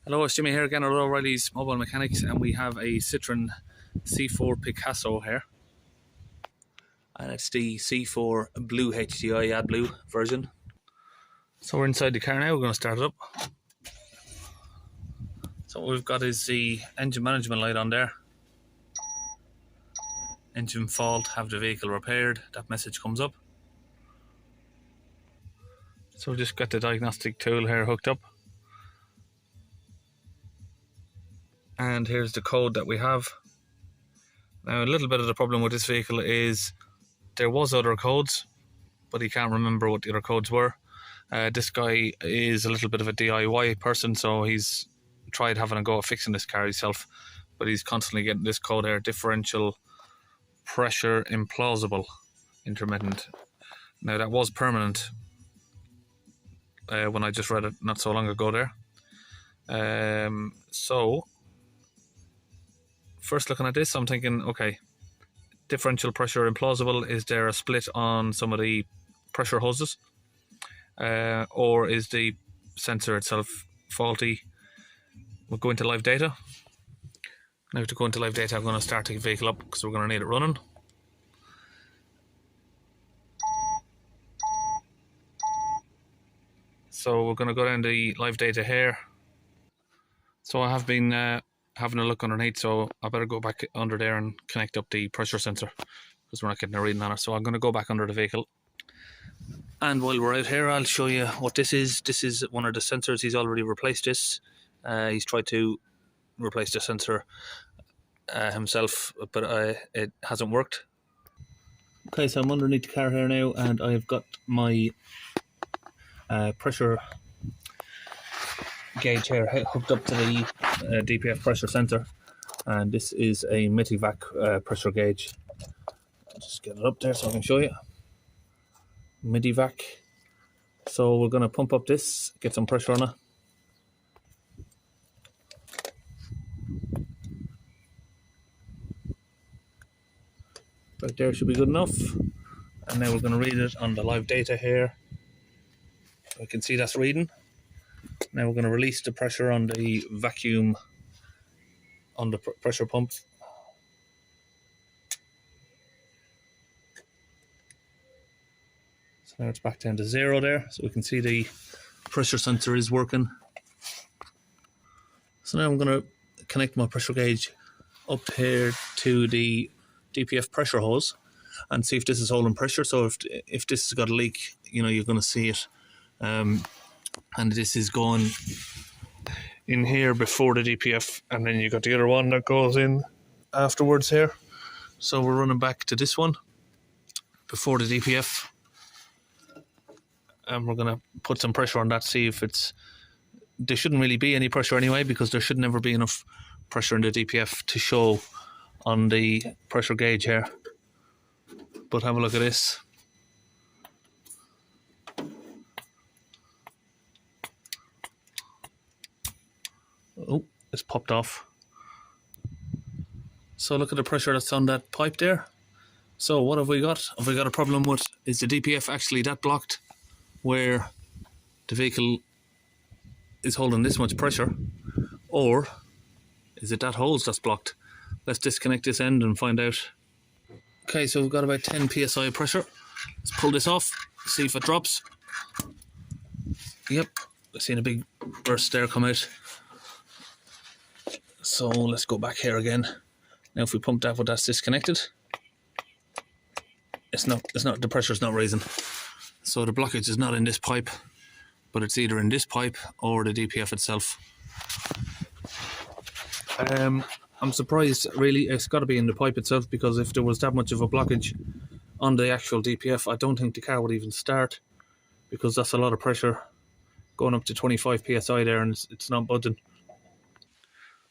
Hello, it's Jimmy here again at O'Reilly's Mobile Mechanics, and we have a Citroën C4 Picasso here. And it's the C4 Blue HDI AdBlue version. So we're inside the car now, we're going to start it up. So what we've got is the engine management light on there. Engine fault, have the vehicle repaired, that message comes up. So we've just got the diagnostic tool here hooked up. And here's the code that we have. Now a little bit of the problem with this vehicle is there was other codes, but he can't remember what the other codes were. This guy is a little bit of a DIY person, so he's tried having a go at fixing this car himself, but he's constantly getting this code here: differential pressure implausible intermittent. Now that was permanent when I just read it not so long ago there. So first looking at this, I'm thinking, okay, differential pressure implausible, is there a split on some of the pressure hoses, or is the sensor itself faulty? We'll go into live data. Now to go into live data, I'm going to start the vehicle up because we're going to need it running. So we're going to go down the live data here. So I have been having a look underneath, so I better go back under there and connect up the pressure sensor because we're not getting a reading on it. So I'm going to go back under the vehicle. And while we're out here, I'll show you what this is. This is one of the sensors. He's already replaced this. He's tried to replace the sensor himself, but it hasn't worked. Okay, so I'm underneath the car here now, and I've got my pressure gauge here hooked up to the DPF pressure sensor, and this is a Medivac pressure gauge. I'll just get it up there so I can show you. Medivac. So we're going to pump up this, get some pressure on it. Right there should be good enough. And now we're going to read it on the live data here. We can see that's reading. Now we're going to release the pressure on the vacuum on the pressure pump. So now it's back down to 0 there, so we can see the pressure sensor is working. So now I'm going to connect my pressure gauge up here to the DPF pressure hose and see if this is holding pressure. So if this has got a leak, you know, you're going to see it. And this is going in here before the DPF, and then you got the other one that goes in afterwards here. So we're running back to this one before the DPF, and we're going to put some pressure on that, see if it's... There shouldn't really be any pressure anyway, because there should never be enough pressure in the DPF to show on the pressure gauge here. But have a look at this. Oh, it's popped off. So look at the pressure that's on that pipe there. So what have we got? Have we got a problem with, is the DPF actually that blocked where the vehicle is holding this much pressure, or is it that hose that's blocked? Let's disconnect this end and find out. Okay, so we've got about 10 psi of pressure. Let's pull this off, see if it drops. Yep, I've seen a big burst there come out. So let's go back here again. Now if we pump that, but that's disconnected, it's not, the pressure's not raising. So the blockage is not in this pipe, but it's either in this pipe or the DPF itself. I'm surprised, really, it's got to be in the pipe itself, because if there was that much of a blockage on the actual DPF, I don't think the car would even start, because that's a lot of pressure going up to 25 psi there, and it's not budging.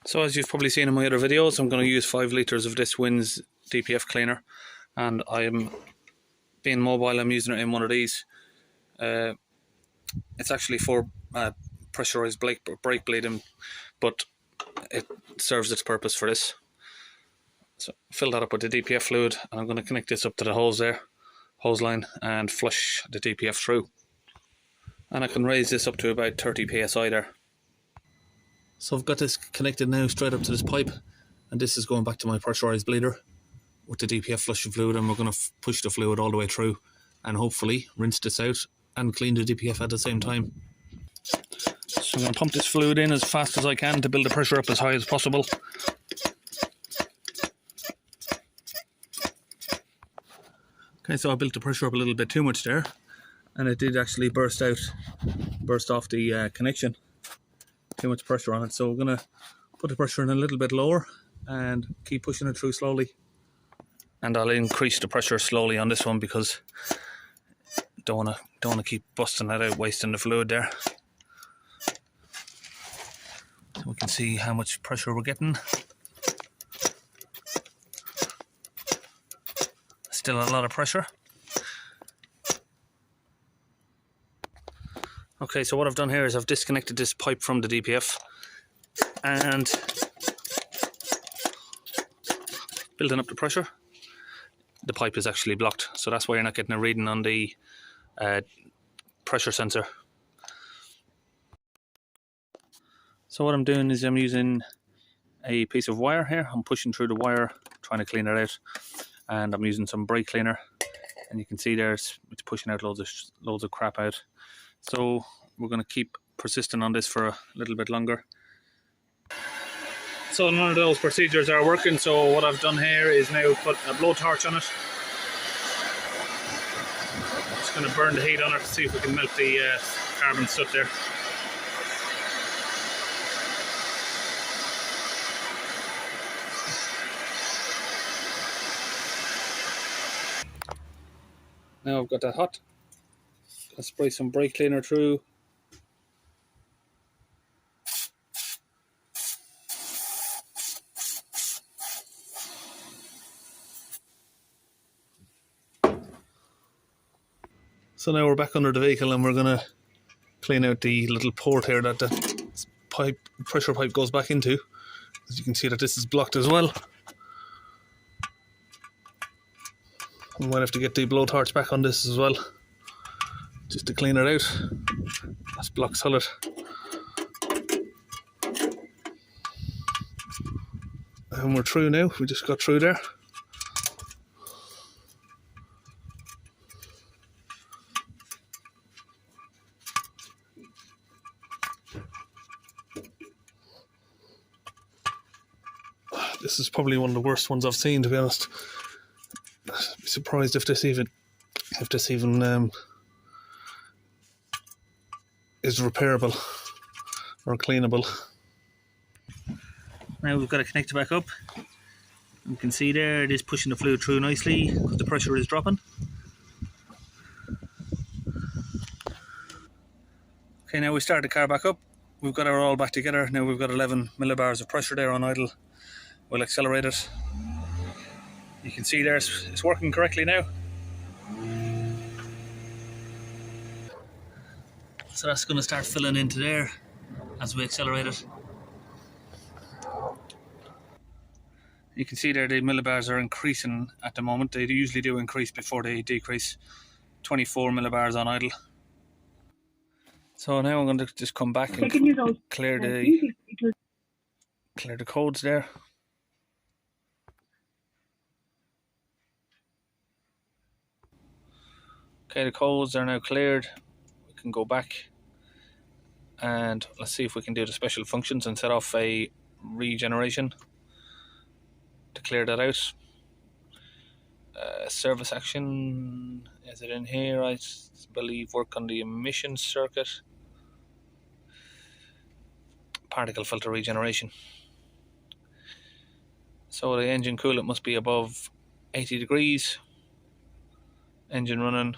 So as you've probably seen in my other videos, I'm going to use 5 litres of this Wins DPF cleaner, and I'm being mobile, I'm using it in one of these. It's actually for pressurised brake bleeding, but it serves its purpose for this. So fill that up with the DPF fluid, and I'm going to connect this up to the hose there. hose line and flush the DPF through. And I can raise this up to about 30 psi there. So I've got this connected now straight up to this pipe, and this is going back to my pressurised bleeder with the DPF flushing fluid, and we're going to push the fluid all the way through and hopefully rinse this out and clean the DPF at the same time. So I'm going to pump this fluid in as fast as I can to build the pressure up as high as possible. Okay, so I built the pressure up a little bit too much there, and it did actually burst off the connection. Too much pressure on it, so we're going to put the pressure in a little bit lower and keep pushing it through slowly. And I'll increase the pressure slowly on this one because don't want to keep busting that out, wasting the fluid there. So we can see how much pressure we're getting. Still a lot of pressure. Okay, so what I've done here is I've disconnected this pipe from the DPF and building up the pressure. The pipe is actually blocked, so that's why you're not getting a reading on the pressure sensor. So what I'm doing is I'm using a piece of wire here. I'm pushing through the wire, trying to clean it out, and I'm using some brake cleaner, and you can see there it's pushing out loads of crap out. So we're going to keep persisting on this for a little bit longer. So none of those procedures are working, so what I've done here is now put a blowtorch on it. Just going to burn the heat on it to see if we can melt the carbon soot there. Now I've got that hot. I'll spray some brake cleaner through. So now we're back under the vehicle and we're going to clean out the little port here that the pressure pipe goes back into. As you can see that this is blocked as well. We might have to get the blowtorch back on this as well, just to clean it out. That's block solid. And we're through now, we just got through there. This is probably one of the worst ones I've seen, to be honest. I'd be surprised if this even is repairable or cleanable. Now we've got to connect it back up. You can see there it is pushing the fluid through nicely because the pressure is dropping. Okay, now we start the car back up. We've got it all back together. Now we've got 11 millibars of pressure there on idle. We'll accelerate it. You can see there it's working correctly now. So that's going to start filling into there as we accelerate it. You can see there the millibars are increasing at the moment. They usually do increase before they decrease. 24 millibars on idle. So now I'm going to just come back and clear the codes there. Okay, the codes are now cleared. We can go back and let's see if we can do the special functions and set off a regeneration to clear that out. Service action, is it in here? I believe work on the emission circuit. Particle filter regeneration. So the engine coolant must be above 80 degrees. Engine running.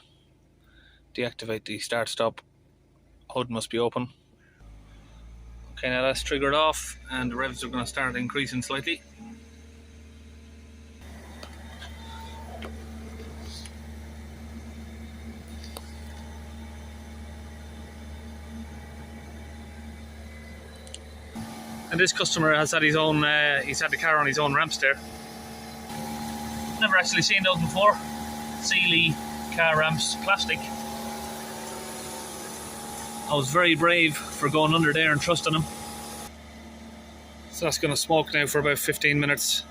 Deactivate the start stop. Hood must be open. Okay, now that's triggered off and the revs are going to start increasing slightly. And this customer has had his own, he's had the car on his own ramps there. Never actually seen those before. Sealy car ramps, plastic. I was very brave for going under there and trusting them. So that's going to smoke now for about 15 minutes.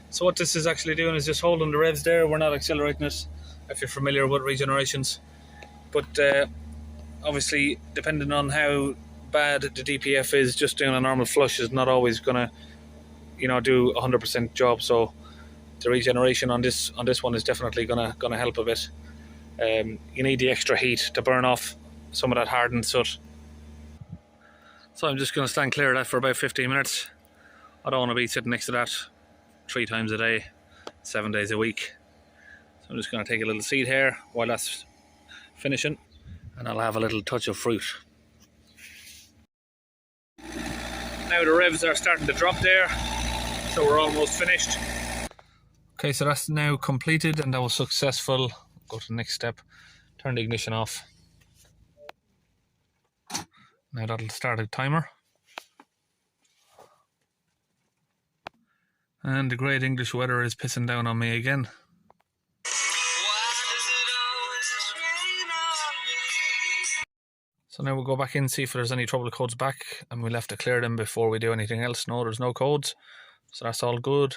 So what this is actually doing is just holding the revs there. We're not accelerating it, if you're familiar with regenerations. But obviously, depending on how bad the DPF is, just doing a normal flush is not always going to, do a 100% job. So the regeneration on this one is definitely gonna help a bit. You need the extra heat to burn off some of that hardened soot. So I'm just going to stand clear of that for about 15 minutes. I don't want to be sitting next to that 3 times a day, 7 days a week. So I'm just going to take a little seat here while that's finishing, and I'll have a little touch of fruit. Now the revs are starting to drop there, so we're almost finished. Okay, so that's now completed and that was successful. Go to the next step, turn the ignition off. Now that'll start a timer. And the great English weather is pissing down on me again. So now we'll go back in, see if there's any trouble codes back, and we'll have to clear them before we do anything else. No, there's no codes, so that's all good.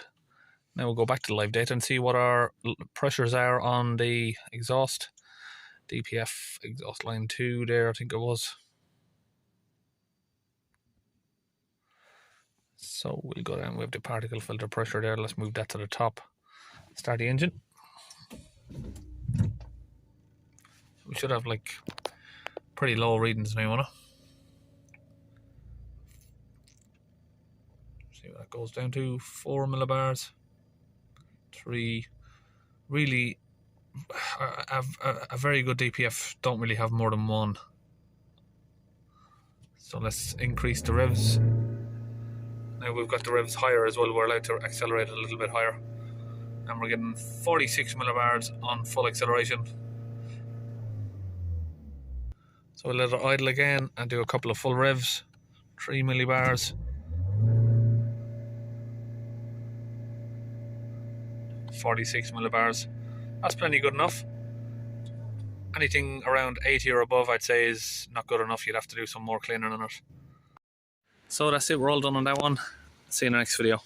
Now we'll go back to the live data and see what our pressures are on the exhaust. DPF exhaust line 2 there, I think it was. So we'll go down, we have the particle filter pressure there, let's move that to the top. Start the engine. We should have like pretty low readings now, wanna. See what that goes down to, 4 millibars. 3. Really, a very good DPF don't really have more than 1. So let's increase the revs. Now we've got the revs higher as well, we're allowed to accelerate a little bit higher. And we're getting 46 millibars on full acceleration. So we'll let it idle again and do a couple of full revs. 3 millibars. 46 millibars. That's plenty good enough. Anything around 80 or above I'd say is not good enough. You'd have to do some more cleaning on it. So that's it, we're all done on that one. See you in the next video.